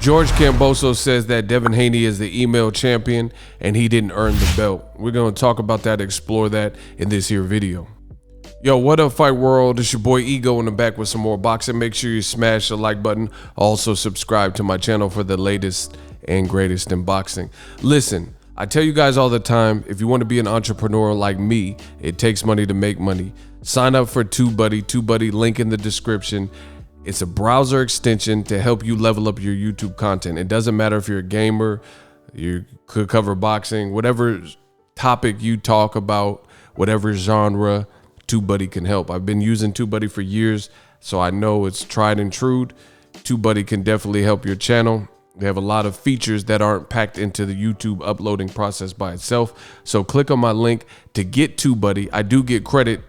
George Kambosos says that Devin Haney is the email champion and he didn't earn the belt. We're going to talk about that, explore that in this here video. Yo, what up, Fight World? It's your boy Ego in the back with some more boxing. Make sure you smash the like button. Also subscribe to my channel for the latest and greatest in boxing. Listen, I tell you guys all the time, if you want to be an entrepreneur like me, it takes money to make money. Sign up for TUBEBUDDY. TUBEBUDDY, link in the description. It's a browser extension to help you level up your YouTube content. It doesn't matter if you're a gamer, you could cover boxing, whatever topic you talk about, whatever genre, TUBEBUDDY can help. I've been using TUBEBUDDY for years, so I know it's tried and true. TUBEBUDDY can definitely help your channel. They have a lot of features that aren't packed into the YouTube uploading process by itself. So click on my link to get TUBEBUDDY. I do get credit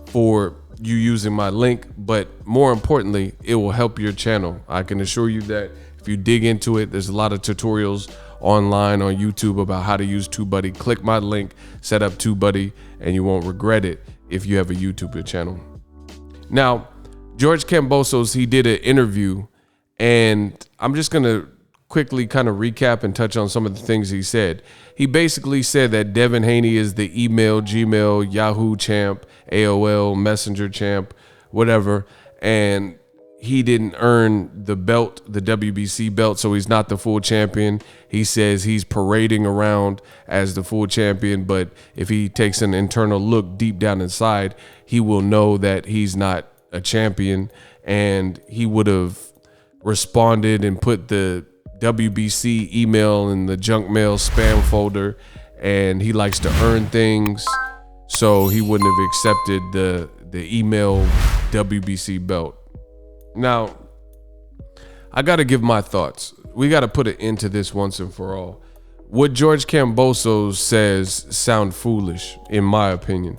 for you using my link, but more importantly, it will help your channel. I can assure you that if you dig into it, there's a lot of tutorials online on YouTube about how to use TUBEBUDDY. Click my link, set up TUBEBUDDY, and you won't regret it if you have a YouTube channel. Now, George Kambosos, he did an interview, and I'm just gonna quickly kind of recap and touch on some of the things he said. He basically said that Devin Haney is the email, Gmail, Yahoo champ, AOL, Messenger champ, whatever, and he didn't earn the belt, the WBC belt, so he's not the full champion. He says he's parading around as the full champion, but if he takes an internal look deep down inside, he will know that he's not a champion, and he would have responded and put the WBC email in the junk mail spam folder, and he likes to earn things, so he wouldn't have accepted the email WBC belt. Now, I got to give my thoughts. We got to put an end to this once and for all. What George Kambosos says sound foolish, in my opinion.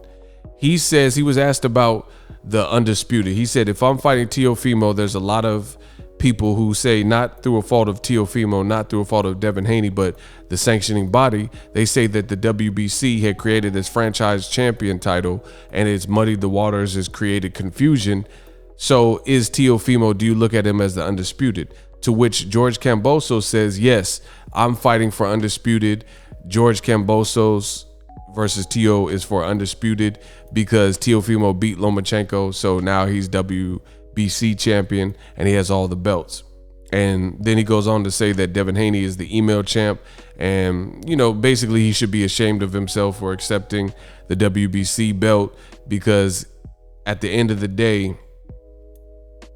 He says, he was asked about the Undisputed. He said, if I'm fighting Teofimo, there's a lot of people who say, not through a fault of Teofimo, not through a fault of Devin Haney, but the sanctioning body, they say that the WBC had created this franchise champion title and it's muddied the waters, has created confusion. So is Teofimo, do you look at him as the Undisputed? To which George Kambosos says, yes, I'm fighting for Undisputed. George Kambosos versus Teo is for Undisputed because Teofimo beat Lomachenko, so now he's WBC champion and he has all the belts. And then he goes on to say that Devin Haney is the email champ, and you know, basically he should be ashamed of himself for accepting the WBC belt because at the end of the day,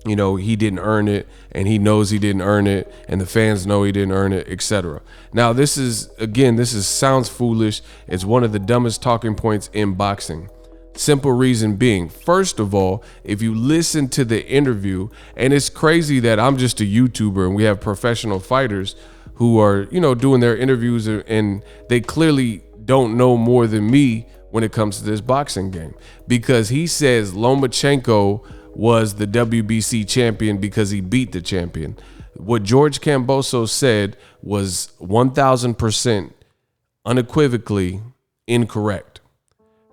you know, he didn't earn it, and he knows he didn't earn it, and the fans know he didn't earn it, etc. Now, this is, again, sounds foolish. It's one of the dumbest talking points in boxing. Simple reason being, first of all, if you listen to the interview, and it's crazy that I'm just a YouTuber and we have professional fighters who are, you know, doing their interviews, and they clearly don't know more than me when it comes to this boxing game, because he says Lomachenko was the WBC champion because he beat the champion. What George Kambosos said was 1000% unequivocally incorrect.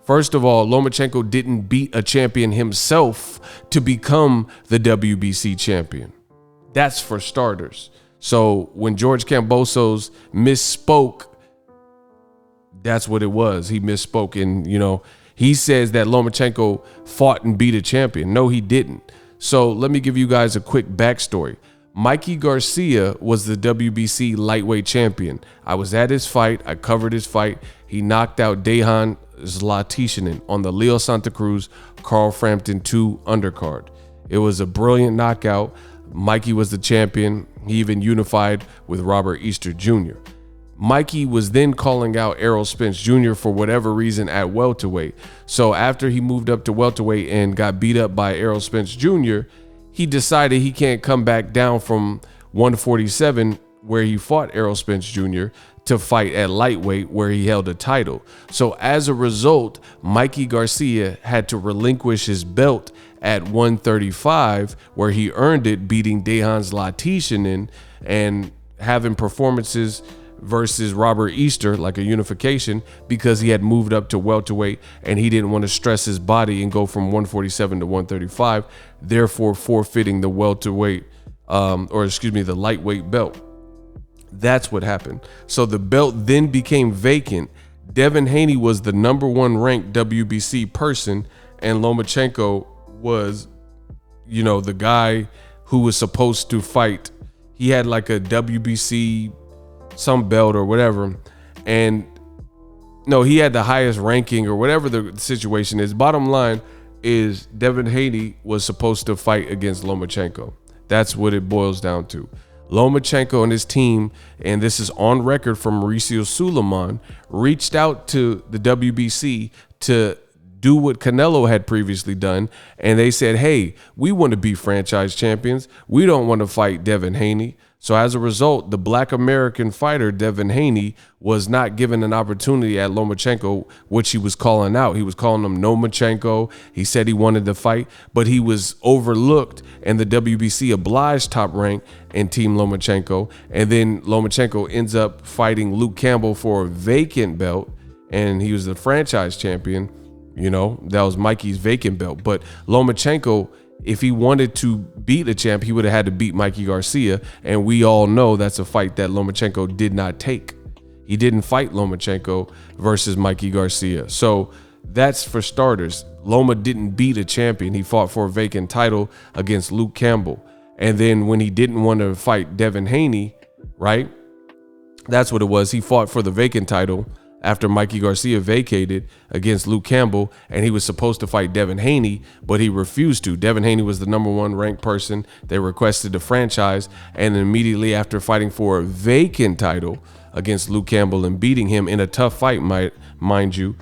First of all, Lomachenko didn't beat a champion himself to become the WBC champion. That's for starters. So when George Kambosos misspoke, that's what it was. He misspoke, and you know, he says that Lomachenko fought and beat a champion. No, he didn't. So let me give you guys a quick backstory. Mikey Garcia was the WBC lightweight champion. I was at his fight. I covered his fight. He knocked out Dejan Zlaticanin on the Leo Santa Cruz Carl Frampton 2 undercard. It was a brilliant knockout. Mikey was the champion. He even unified with Robert Easter Jr. Mikey was then calling out Errol Spence Jr. for whatever reason at welterweight. So after he moved up to welterweight and got beat up by Errol Spence Jr., he decided he can't come back down from 147, where he fought Errol Spence Jr., to fight at lightweight, where he held a title. So as a result, Mikey Garcia had to relinquish his belt at 135, where he earned it, beating Dejan Zlaticanin and having performances versus Robert Easter, like a unification, because he had moved up to welterweight and he didn't want to stress his body and go from 147 to 135, therefore forfeiting the welterweight or excuse me, the lightweight belt. That's what happened. So the belt then became vacant. Devin Haney was the number 1 ranked WBC person, and Lomachenko was, the guy who was supposed to fight. He had like a WBC some belt or whatever, and no, he had the highest ranking or whatever the situation is. Bottom line is Devin Haney was supposed to fight against Lomachenko. That's what it boils down to. Lomachenko and his team, and this is on record from Mauricio Suleiman, reached out to the WBC to do what Canelo had previously done, and they said, hey, we want to be franchise champions. We don't want to fight Devin Haney. So as a result, the Black American fighter Devin Haney was not given an opportunity at Lomachenko, which he was calling out. He was calling him Nomachenko. He said he wanted to fight, but he was overlooked, and the WBC obliged Top Rank and Team Lomachenko. And then Lomachenko ends up fighting Luke Campbell for a vacant belt, and he was the franchise champion. That was Mikey's vacant belt. But Lomachenko, if he wanted to beat the champ, he would have had to beat Mikey Garcia. And we all know that's a fight that Lomachenko did not take. He didn't fight Lomachenko versus Mikey Garcia. So that's for starters. Loma didn't beat a champion. He fought for a vacant title against Luke Campbell. And then when he didn't want to fight Devin Haney, right? That's what it was. He fought for the vacant title after Mikey Garcia vacated against Luke Campbell, and he was supposed to fight Devin Haney, but he refused to. Devin Haney was the number 1 ranked person. They requested the franchise, and immediately after fighting for a vacant title against Luke Campbell and beating him in a tough fight, mind you,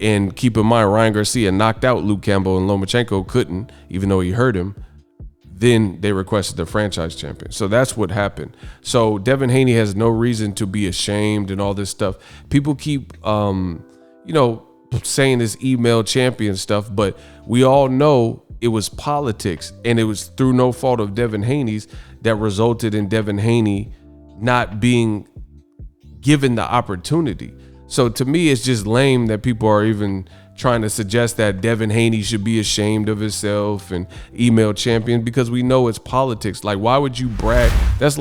and keep in mind, Ryan Garcia knocked out Luke Campbell and Lomachenko couldn't, even though he hurt him. Then they requested the franchise champion. So that's what happened. So Devin Haney has no reason to be ashamed and all this stuff. People keep, saying this email champion stuff, but we all know it was politics, and it was through no fault of Devin Haney's that resulted in Devin Haney not being given the opportunity. So to me, it's just lame that people are even trying to suggest that Devin Haney should be ashamed of himself and email champion, because we know it's politics. Like, why would you brag? That's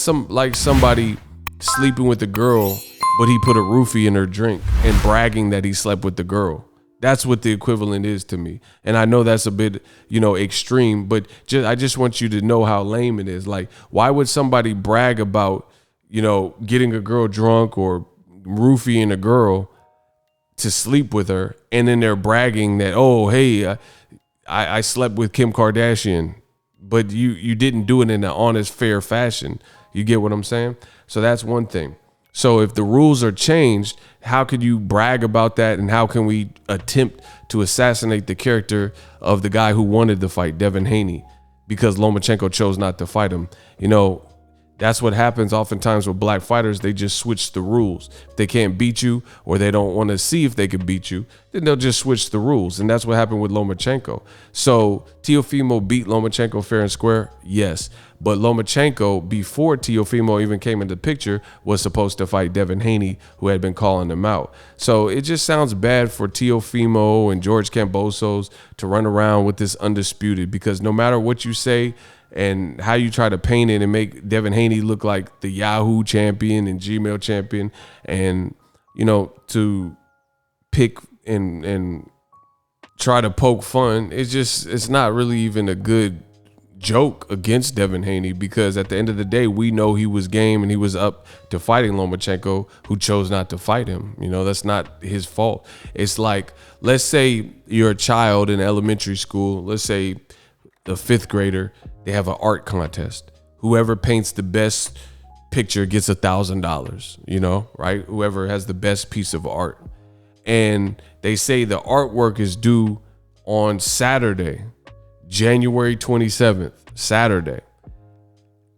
somebody sleeping with a girl, but he put a roofie in her drink and bragging that he slept with the girl. That's what the equivalent is to me. And I know that's a bit, extreme, but I just want you to know how lame it is. Like, why would somebody brag about, getting a girl drunk or roofieing a girl to sleep with her, and then they're bragging that, oh, hey, I slept with Kim Kardashian, but you didn't do it in an honest, fair fashion. You get what I'm saying? So that's one thing. So if the rules are changed, how could you brag about that, and how can we attempt to assassinate the character of the guy who wanted to fight Devin Haney because Lomachenko chose not to fight him? That's what happens oftentimes with black fighters. They just switch the rules. If they can't beat you, or they don't want to see if they can beat you, then they'll just switch the rules. And that's what happened with Lomachenko. So Teofimo beat Lomachenko fair and square? Yes. But Lomachenko, before Teofimo even came into the picture, was supposed to fight Devin Haney, who had been calling him out. So it just sounds bad for Teofimo and George Kambosos to run around with this undisputed, because no matter what you say and how you try to paint it and make Devin Haney look like the Yahoo champion and Gmail champion, and, to pick and try to poke fun, it's not really even a good joke against Devin Haney, because at the end of the day, we know he was game and he was up to fighting Lomachenko, who chose not to fight him. That's not his fault. It's like, let's say you're a child in elementary school, let's say the 5th grader, they have an art contest. Whoever paints the best picture gets $1,000, right? Whoever has the best piece of art. And they say the artwork is due on Saturday, January 27th, Saturday.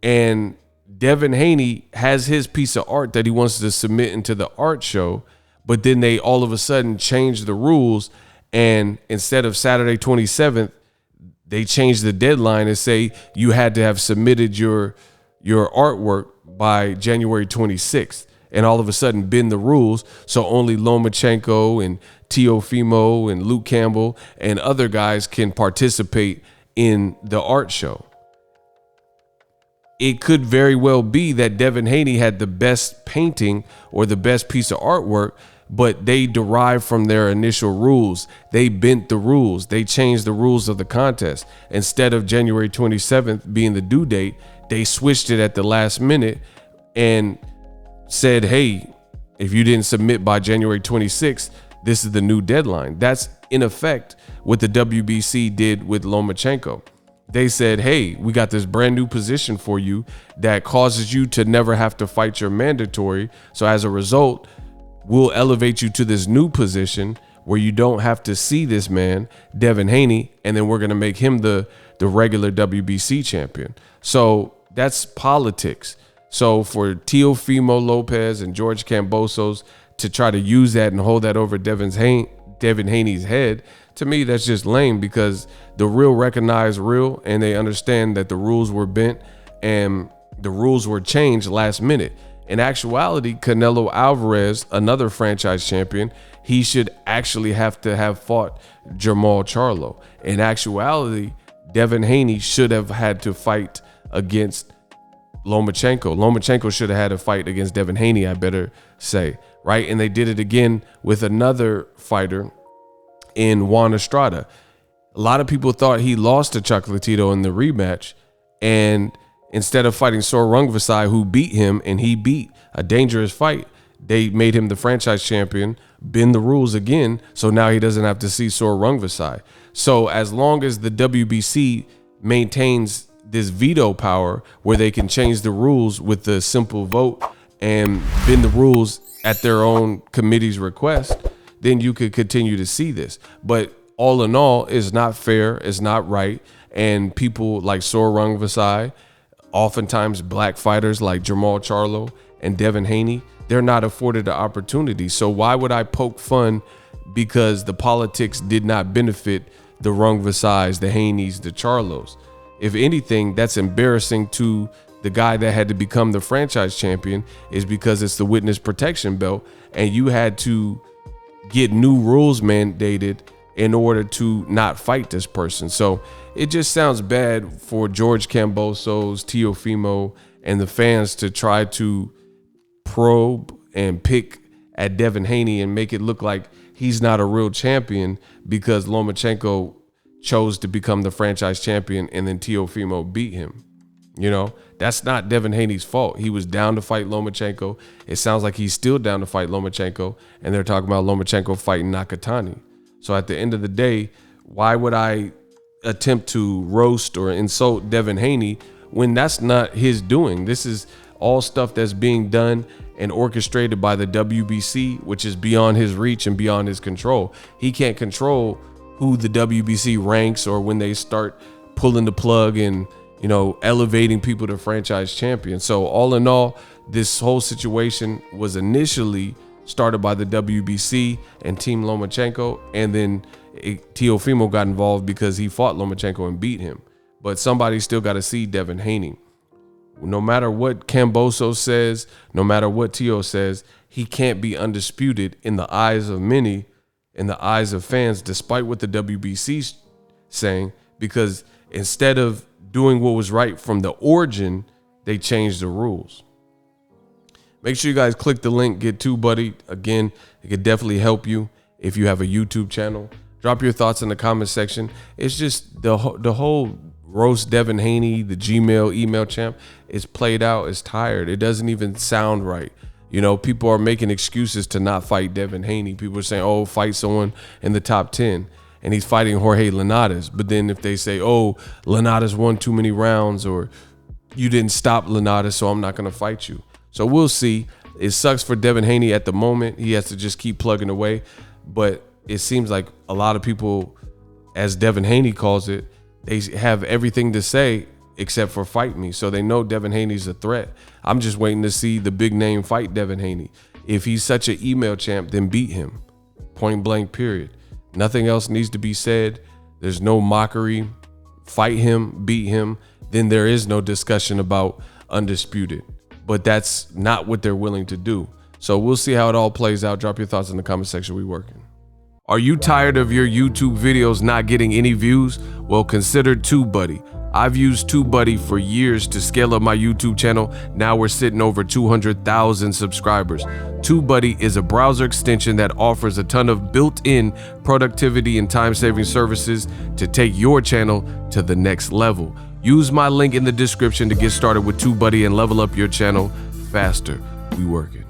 And Devin Haney has his piece of art that he wants to submit into the art show, but then they all of a sudden change the rules, and instead of Saturday 27th, they changed the deadline and say you had to have submitted your artwork by January 26th, and all of a sudden bend the rules. So only Lomachenko and Teofimo and Luke Campbell and other guys can participate in the art show. it could very well be that Devin Haney had the best painting or the best piece of artwork, but they derived from their initial rules. They bent the rules. They changed the rules of the contest. Instead of January 27th being the due date, they switched it at the last minute and said, hey, if you didn't submit by January 26th, this is the new deadline. That's in effect what the WBC did with Lomachenko. They said, hey, we got this brand new position for you that causes you to never have to fight your mandatory. So as a result, we'll elevate you to this new position where you don't have to see this man, Devin Haney, and then we're going to make him the regular WBC champion. So that's politics. So for Teofimo Lopez and George Kambosos to try to use that and hold that over Devin Haney's head, to me, that's just lame, because the real recognize real, and they understand that the rules were bent and the rules were changed last minute. In actuality, Canelo Alvarez, another franchise champion, he should actually have to have fought Jermall Charlo. In actuality, Devin Haney should have had to fight against Lomachenko. Lomachenko should have had a fight against Devin Haney, I better say, right? And they did it again with another fighter in Juan Estrada. A lot of people thought he lost to Chocolatito in the rematch, and instead of fighting Sor Rungvisai, who beat him, and he beat a dangerous fight, they made him the franchise champion, bend the rules again, so now he doesn't have to see Sor Rungvisai. So as long as the WBC maintains this veto power where they can change the rules with the simple vote and bend the rules at their own committee's request, then you could continue to see this. But all in all, it's not fair, it's not right, and people like Sor Rungvisai, oftentimes black fighters like Jermall Charlo and Devin Haney, they're not afforded the opportunity. So why would I poke fun because the politics did not benefit the Rungvisais, the Haneys, the Charlos? If anything, that's embarrassing to the guy that had to become the franchise champion, is because it's the witness protection belt, and you had to get new rules mandated in order to not fight this person. So it just sounds bad for George Kambosos, Teofimo, and the fans to try to probe and pick at Devin Haney and make it look like he's not a real champion because Lomachenko chose to become the franchise champion and then Teofimo beat him. You know, that's not Devin Haney's fault. He was down to fight Lomachenko. It sounds like he's still down to fight Lomachenko, and they're talking about Lomachenko fighting Nakatani. So at the end of the day, why would I attempt to roast or insult Devin Haney when that's not his doing? This is all stuff that's being done and orchestrated by the WBC, which is beyond his reach and beyond his control. He can't control who the WBC ranks or when they start pulling the plug and, you know, elevating people to franchise champion. So all in all, this whole situation was initially started by the WBC and Team Lomachenko, and then Teofimo got involved because he fought Lomachenko and beat him. But somebody still got to see Devin Haney. No matter what Kambosos says, no matter what Teo says, he can't be undisputed in the eyes of many, in the eyes of fans, despite what the WBC's saying, because instead of doing what was right from the origin, they changed the rules. Make sure you guys click the link, get TUBEBUDDY. Again, it could definitely help you if you have a YouTube channel. Drop your thoughts in the comment section. It's just the whole roast Devin Haney, the Gmail email champ, is played out. It's tired. It doesn't even sound right. You know, people are making excuses to not fight Devin Haney. People are saying, oh, fight someone in the top 10. And he's fighting Jorge Linares. But then if they say, oh, Linares won too many rounds, or you didn't stop Linares, so I'm not going to fight you. So we'll see. It sucks for Devin Haney at the moment. He has to just keep plugging away. But it seems like a lot of people, as Devin Haney calls it, they have everything to say except for fight me. So they know Devin Haney's a threat. I'm just waiting to see the big name fight Devin Haney. If he's such an email champ, then beat him. Point blank, period. Nothing else needs to be said. There's no mockery. Fight him, beat him. Then there is no discussion about undisputed. But that's not what they're willing to do. So we'll see how it all plays out. Drop your thoughts in the comment section. We working. Are you tired of your YouTube videos not getting any views? Well, consider TUBEBUDDY. I've used TubeBuddy for years to scale up my YouTube channel. Now we're sitting over 200,000 subscribers. TubeBuddy is a browser extension that offers a ton of built-in productivity and time-saving services to take your channel to the next level. Use my link in the description to get started with TubeBuddy and level up your channel faster. We working.